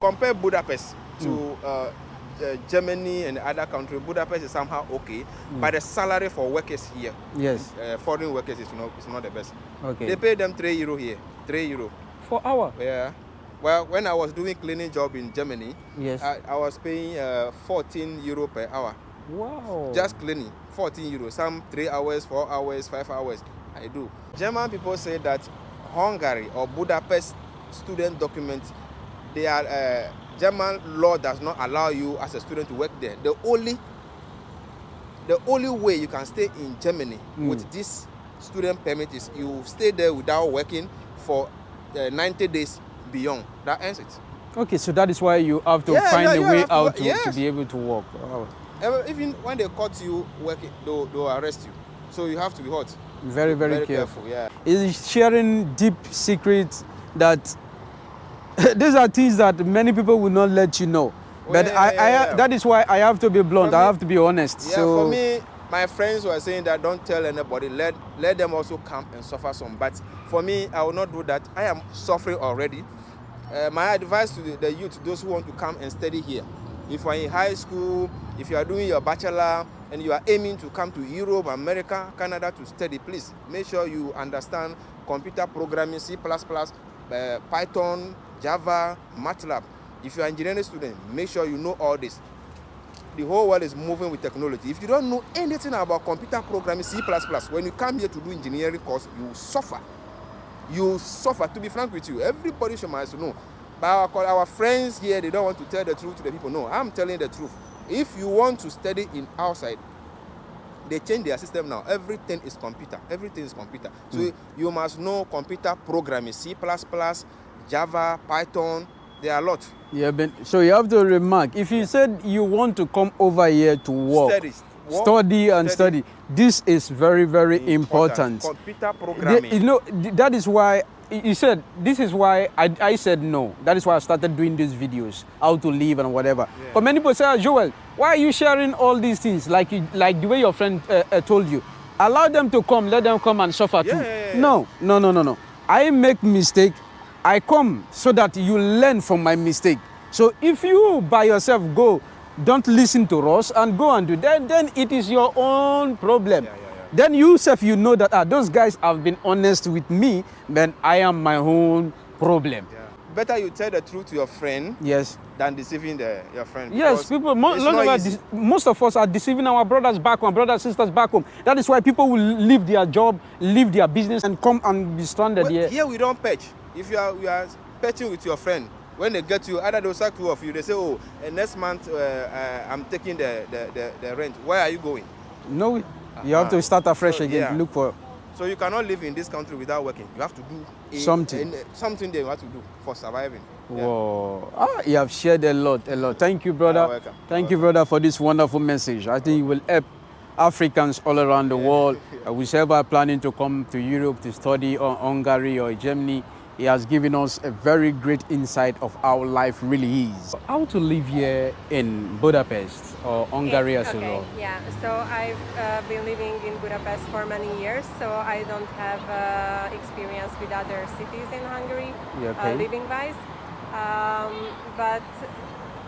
Compare Budapest to Germany and other countries. Budapest is somehow okay, but the salary for workers here, Yes. Foreign workers, is not the best. Okay. They pay them €3 here, €3. For hour? Yeah. Well, when I was doing cleaning job in Germany, Yes. I was paying €14 per hour. Wow. Just cleaning, €14. Some 3 hours, 4 hours, 5 hours. I do. German people say that Hungary or Budapest student documents, they are German law does not allow you as a student to work there. The only way you can stay in Germany with this student permit is you stay there without working for 90 days beyond. That ends it. Okay, so that is why you have to find a way out to be able to work. Wow. Even when they caught you working, they'll arrest you. So you have to be hot. Very, very careful. Yeah. Is sharing deep secrets that these are things that many people will not let you know. But that is why I have to be blunt. I have to be honest. Yeah, so for me, my friends were saying that don't tell anybody. Let them also come and suffer some. But for me, I will not do that. I am suffering already. My advice to the youth, those who want to come and study here, if you are in high school, if you are doing your bachelor, and you are aiming to come to Europe, America, Canada to study, please make sure you understand computer programming, C++, Python, Java, MATLAB. If you are an engineering student, make sure you know all this. The whole world is moving with technology. If you don't know anything about computer programming, C++, when you come here to do engineering course, you suffer. You suffer. To be frank with you, everybody should must know. But our friends here, they don't want to tell the truth to the people. No, I'm telling the truth. If you want to study in outside, they change their system now. Everything is computer. Everything is computer. So you must know computer programming, C++, Java, Python. There are a lot. Yeah, but so you have to remark, if you said you want to come over here to work, study, this is very, very important. Computer programming. That is why you said, this is why I said no. That is why I started doing these videos, how to live and whatever. Yeah. But many people say, Joel, why are you sharing all these things? Like the way your friend told you. Allow them to come, let them come and suffer too. No. I make mistake. I come so that you learn from my mistake. So if you by yourself go, don't listen to us and go and do that, then it is your own problem. Then you self, you know that those guys have been honest with me, then I am my own problem. Yeah. Better you tell the truth to your friend than deceiving your friend. Yes, people, most of us are deceiving our brothers back home, brothers and sisters back home. That is why people will leave their job, leave their business and come and be stranded here. Here we don't patch. If you are patching with your friend, when they get you, either they'll sack two of you, they say, oh, next month I'm taking the rent. Where are you going? No, you have to start afresh again, look for. So you cannot live in this country without working. You have to do something that you have to do for surviving. Whoa. You have shared a lot. Thank you, brother. You're welcome. Thank you, brother, for this wonderful message. I think it will help Africans all around the world. Whoever are planning to come to Europe to study or Hungary or Germany, he has given us a very great insight of how life really is. How to live here in Budapest or Hungary as well? Yeah, so I've been living in Budapest for many years, so I don't have experience with other cities in Hungary, living-wise. But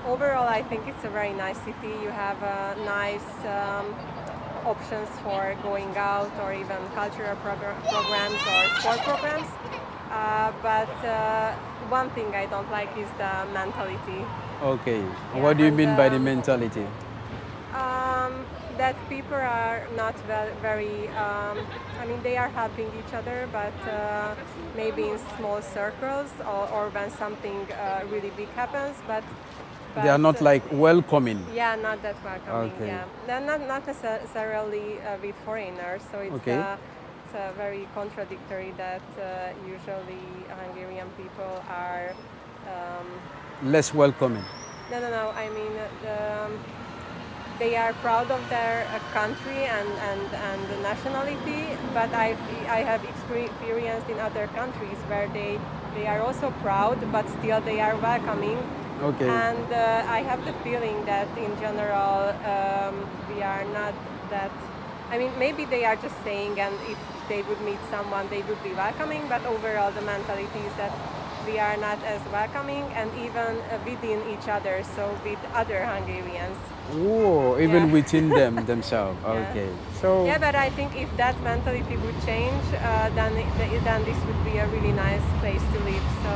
overall, I think it's a very nice city. You have nice options for going out or even cultural programs or sport programs. But one thing I don't like is the mentality. Okay. Yeah, what do you mean by the mentality? That people are not very, I mean, they are helping each other, but maybe in small circles or when something really big happens, but they are not like welcoming. Yeah, not that welcoming. Okay. Yeah, they're not necessarily with foreigners, so it's it's very contradictory that usually Hungarian people are less welcoming. No. I mean, they are proud of their country and the nationality, but I have experienced in other countries where they are also proud, but still they are welcoming. Okay. And I have the feeling that in general we are not that. I mean, maybe they are just saying, and if they would meet someone, they would be welcoming, but overall the mentality is that we are not as welcoming, and even within each other, so with other Hungarians. Oh, even Yeah. within themselves. Yeah. Okay. So Yeah, but I think if that mentality would change, then this would be a really nice place to live. So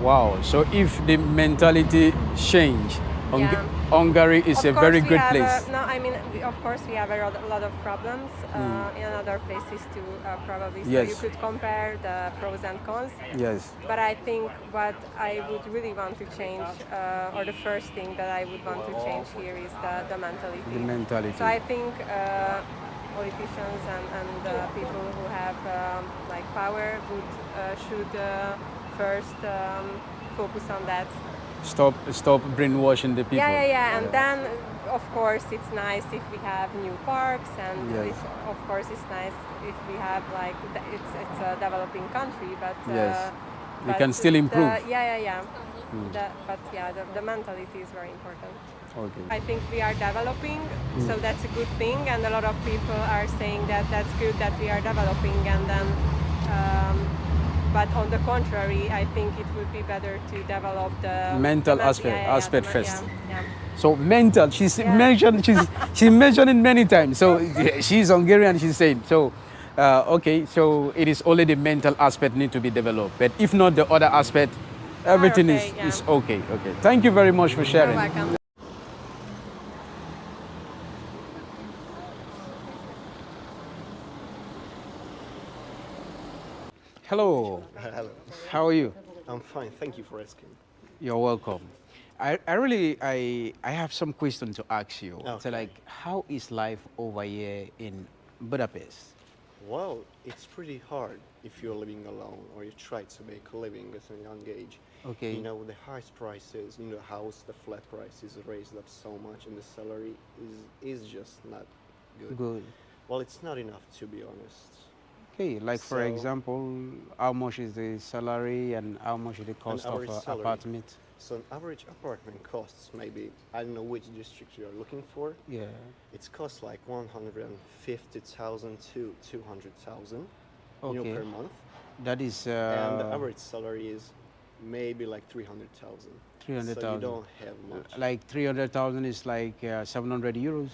wow. So if the mentality change, Yeah. Hungary is a of course very we good have place. no, I mean, of course we have a lot of problems in other places too, probably. So Yes. you could compare the pros and cons. Yes. But I think what I would really want to change, or the first thing that I would want to change here is the mentality. The mentality. So I think politicians and people who have like power should first focus on that. Stop brainwashing the people. Yeah. And then, of course, it's nice if we have new parks, and Yes. of course, it's nice if we have like it's a developing country, but Yes. We but can still improve. Yeah. The mentality is very important. Okay. I think we are developing, so that's a good thing, and a lot of people are saying that that's good that we are developing, and then. But on the contrary, I think it would be better to develop the Mental the aspect the first. Yeah. So mental, she's mentioned, she mentioned it many times. So she's Hungarian, she's saying. So, okay, so it is only the mental aspect need to be developed. But if not the other aspect, everything okay, is okay. Okay. Thank you very much for sharing. You're welcome. Hello. Hello. How are you? I'm fine. Thank you for asking. You're welcome. I have some question to ask you. So Okay. like, how is life over here in Budapest? Well, it's pretty hard if you're living alone or you try to make a living at a young age. Okay. You know, the highest prices, the house, the flat price is raised up so much, and the salary is just not good. Good. Well, it's not enough, to be honest. Okay, like for So- example, how much is the salary and how much is the cost of average an salary. apartment? So an average apartment costs maybe, I don't know which district you're looking for. Yeah. It costs like 150,000 to 200,000 Okay. per month. That is And the average salary is maybe like 300,000. So 300,000. you don't have much. Like 300,000 is like 700 euros.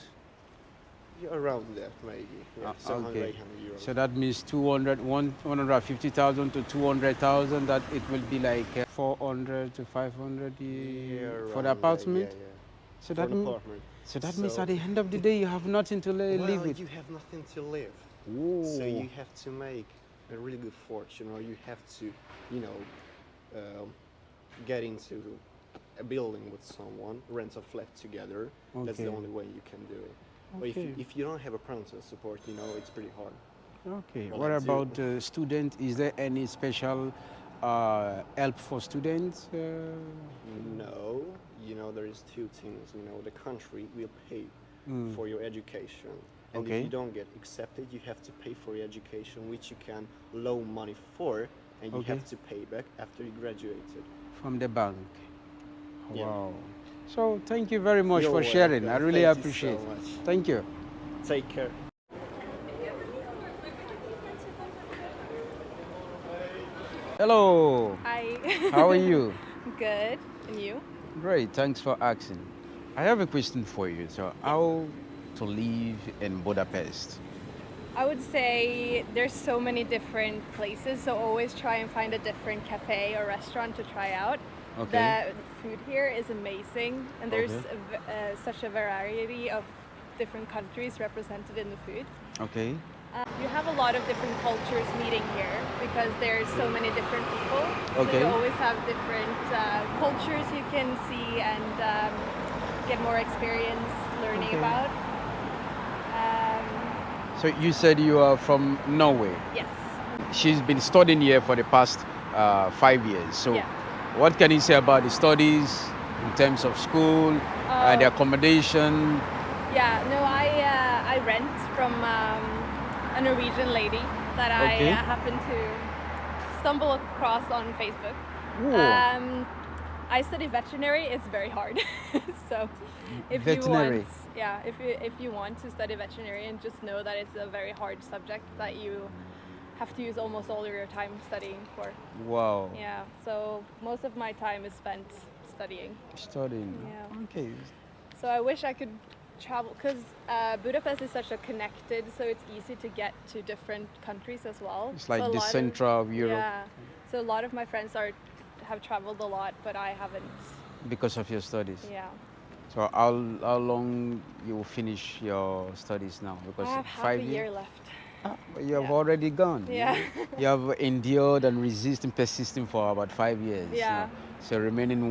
Yeah, around that maybe. Yeah, 700, Okay. 800 euros. So that means 150,000 to 200,000. That it will be like 400 to 500 Yeah, for the around apartment. That, yeah, So For that an means apartment. means at the end of the day you have nothing to live Well, with. you have nothing to live. Ooh. So you have to make a really good fortune, or you have to, get into a building with someone, rent a flat together. That's the Okay. only way you can do it. But Okay. if you don't have a parental support, it's pretty hard. Okay. Well, What that's about student? Is there any special help for students? No, there is two things. The country will pay for your education. And Okay. if you don't get accepted, you have to pay for your education, which you can loan money for, and you Okay. have to pay back after you graduated. From the bank. Yeah. Wow. So thank you very much You're for sharing. I welcome. really Thank you appreciate so it. much. Thank you. Take care. Hello. Hi. How are you? Good. And you? Great. Thanks for asking. I have a question for you. So, how to live in Budapest? I would say there's so many different places, so always try and find a different cafe or restaurant to try out. Okay. The food here is amazing, and there's Okay. such a variety of different countries represented in the food. Okay. You have a lot of different cultures meeting here because there's so many different people. Okay. So you always have different cultures you can see and get more experience learning Okay. about. So you said you are from Norway. Yes. She's been studying here for the past 5 years. So, Yeah. what can you say about the studies in terms of school and the accommodation? Yeah, no, I rent from a Norwegian lady that Okay. I happened to stumble across on Facebook. Ooh. I study veterinary. It's very hard. So if Veterinary. you want, if you want to study veterinarian, just know that it's a very hard subject that you have to use almost all your time studying for. Wow. Yeah, so most of my time is spent studying. Studying. Yeah. Okay. So I wish I could travel, because Budapest is such a connected, so it's easy to get to different countries as well. It's like so the center of Europe. Yeah, so a lot of my friends have traveled a lot, but I haven't. Because of your studies. Yeah. So how long you will finish your studies now? Because I have half 5 a years? year left. Ah, but you have Yeah. already gone. Yeah. You have endured and persisting for about 5 years. Yeah. now. So remaining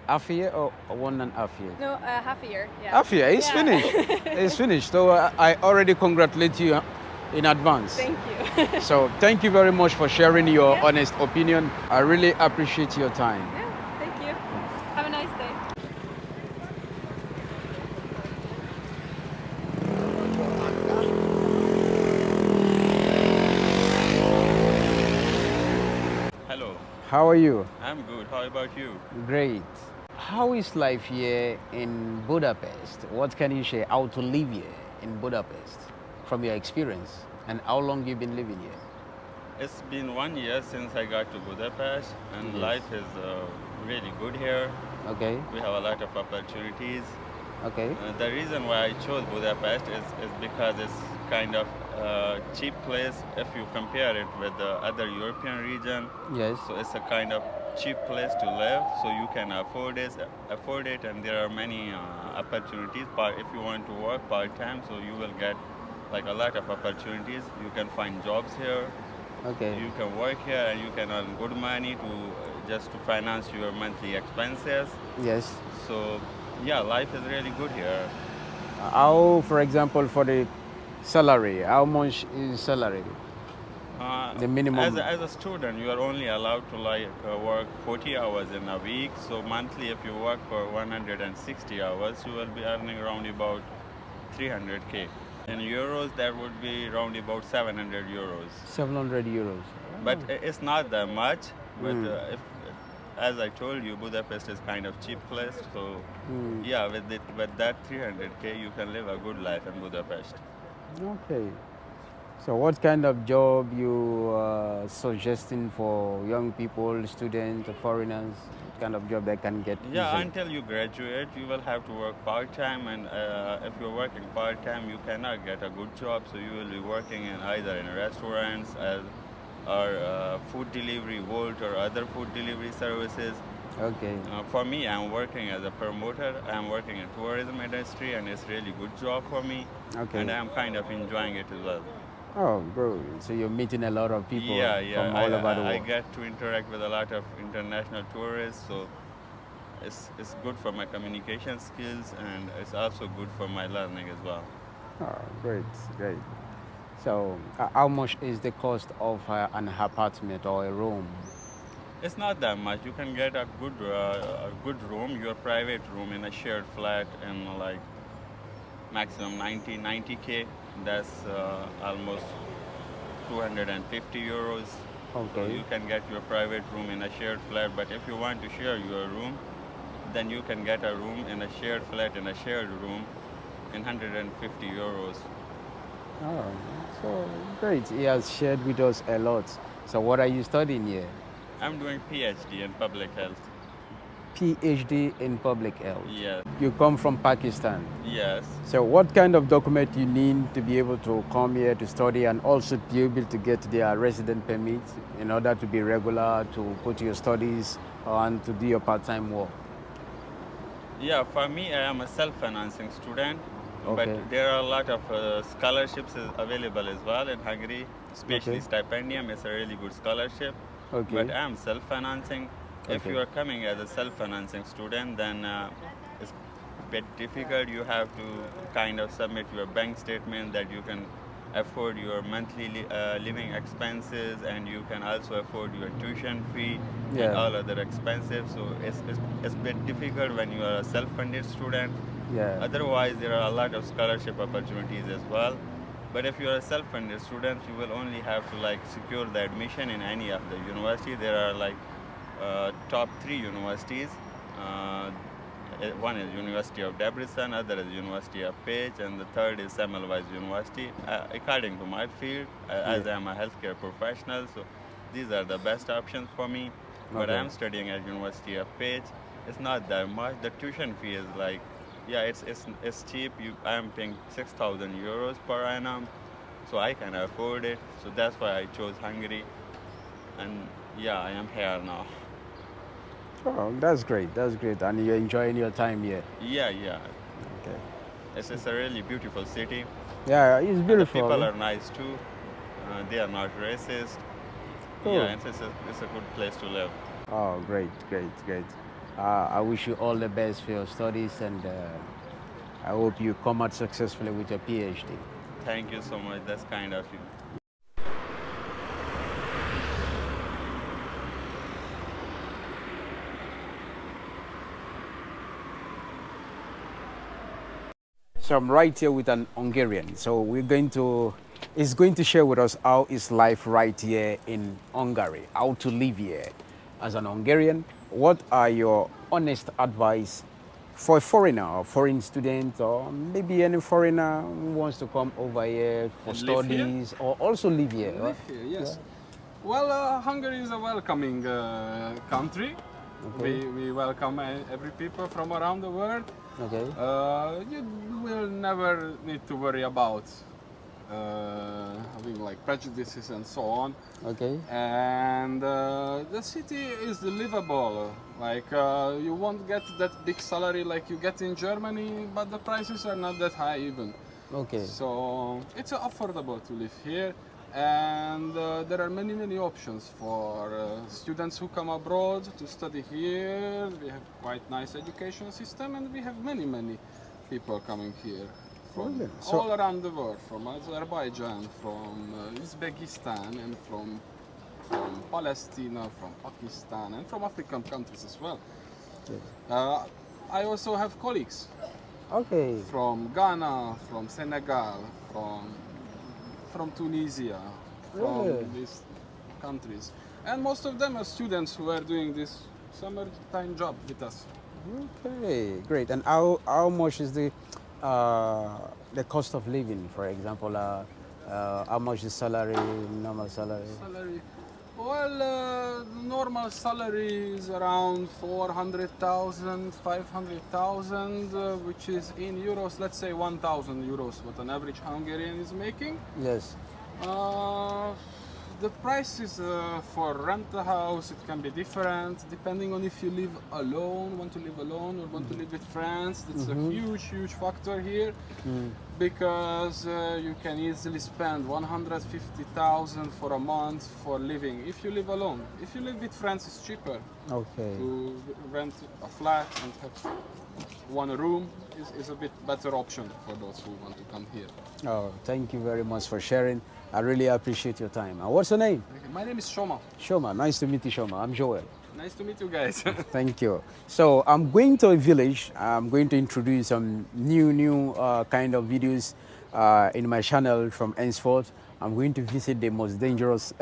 half a year or 1.5 years? No, half a year. Yeah. Half a year, it's Yeah. finished. It's finished. So I already congratulate you in advance. Thank you. So thank you very much for sharing your Yeah. honest opinion. I really appreciate your time. Yeah, thank you. Have a nice day. Hello, How are you? I'm good. How about you? Great. How is life here in Budapest? What can you share how to live here in Budapest from your experience, and how long you've been living here? It's been 1 year since I got to Budapest, and Yes. life is really good here. Okay, We have a lot of opportunities. okay, The reason why I chose Budapest is because it's kind of a cheap place if you compare it with the other European region. yes, So it's a kind of cheap place to live, so you can afford it, and there are many opportunities. If you want to work part time, so you will get like a lot of opportunities. You can find jobs here. okay, You can work here, and you can earn good money to just to finance your monthly expenses. yes. So yeah, life is really good here. How, for example, for the salary, how much is salary? The minimum. As a student, you are only allowed to work 40 hours in a week. So monthly, if you work for 160 hours, you will be earning around about 300k. In euros, that would be around about 700 euros. 700 euros. But it's not that much. But as I told you, Budapest is kind of cheap place. So yeah, with that 300k, you can live a good life in Budapest. Okay. So what kind of job you suggesting for young people, students, foreigners? What kind of job they can get? Yeah, easily? until you graduate, you will have to work part-time, and if you're working part-time, you cannot get a good job, so you will be working either in restaurants or food delivery, Volt or other food delivery services. Okay. For me, I'm working as a promoter. I'm working in tourism industry, and it's really good job for me, Okay. and I'm kind of enjoying it as well. Oh, good. So you're meeting a lot of people from all over the I world. get to interact with a lot of international tourists, so it's good for my communication skills, and it's also good for my learning as well. Oh, great, great. So how much is the cost of an apartment or a room? It's not that much. You can get a good room, your private room in a shared flat, in like maximum 90k. That's almost 250 euros. So Okay. you can get your private room in a shared flat. But if you want to share your room, then you can get a room in a shared flat in a shared room in 150 euros. Oh, so great. He has shared with us a lot. So what are you studying here? I'm doing PhD in public health. PhD in public health. Yes. You come from Pakistan. Yes. So what kind of document you need to be able to come here to study and also be able to get their resident permit in order to be regular, to go to your studies and to do your part-time work? Yeah, for me, I am a self-financing student, Okay. but there are a lot of scholarships available as well in Hungary, especially Okay. stipendium is a really good scholarship. Okay. But I am self-financing. If Okay. you are coming as a self-financing student, then it's a bit difficult. You have to kind of submit your bank statement that you can afford your monthly living expenses, and you can also afford your tuition fee Yeah. and all other expenses. So it's a bit difficult when you are a self-funded student. Yeah. Otherwise, there are a lot of scholarship opportunities as well. But if you are a self-funded student, you will only have to secure the admission in any of the university. There are top 3 universities One is University of Debrecen, other is University of Page, and the third is Semmelweis University. According to my field, as I am a healthcare professional, so these are the best options for me. But I am studying at University of Page. It's not that much. The tuition fee is like, yeah, it's cheap. I am paying 6,000 euros per annum, so I can afford it. So that's why I chose Hungary, and yeah, I am here now. Oh, that's great. That's great. And you're enjoying your time here. Yeah, yeah. Okay. It's a really beautiful city. Yeah, it's beautiful. The people are nice too. They are not racist. Cool. Yeah, it's a good place to live. Oh, great, great, great. I wish you all the best for your studies, and I hope you come out successfully with your PhD. Thank you so much. That's kind of you. So I'm right here with an Hungarian. So he's going to share with us how is life right here in Hungary, how to live here as an Hungarian. What are your honest advice for a foreigner, or foreign student, or maybe any foreigner who wants to come over here for studies or also live here? Live here, yes. Yeah. Well, Hungary is a welcoming country. Okay. We welcome every people from around the world. Okay. You will never need to worry about having like prejudices and so on. Okay. And the city is livable. Like you won't get that big salary like you get in Germany, but the prices are not that high even. Okay. So it's affordable to live here. And there are many options for students who come abroad to study here. We have quite nice education system, and we have many people coming here from all around the world, from Azerbaijan, from Uzbekistan, and from Palestine, from Pakistan, and from African countries as well. Okay. I also have colleagues from Ghana, from Senegal, from Tunisia, from these countries. And most of them are students who are doing this summertime job with us. Okay, great. And how much is the cost of living, for example? How much is salary, normal salary? Well, normal salary is around 400,000, 500,000, which is in euros, let's say 1,000 euros, what an average Hungarian is making. Yes. The prices for rent a house, it can be different, depending on if you live alone, want to live alone, or want to live with friends. That's a huge factor here, because you can easily spend 150,000 for a month for living if you live alone. If you live with friends, it's cheaper. Okay. To rent a flat and have one room is a bit better option for those who want to come here. Oh, thank you very much for sharing. I really appreciate your time. What's your name? My name is Shoma. Shoma, nice to meet you, Shoma. I'm Joel. Nice to meet you guys. Thank you. So I'm going to a village. I'm going to introduce some new kind of videos in my channel from henceforth. I'm going to visit the most dangerous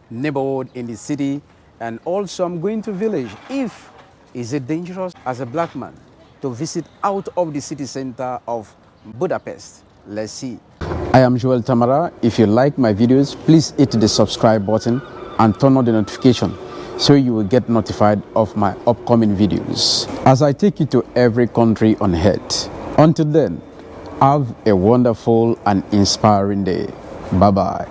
neighborhood in the city, and also I'm going to village. Is it dangerous as a black man to visit out of the city center of Budapest? Let's see. I am Joel Tamara. If you like my videos, please hit the subscribe button and turn on the notification so you will get notified of my upcoming videos as I take you to every country on earth. Until then, have a wonderful and inspiring day. Bye-bye.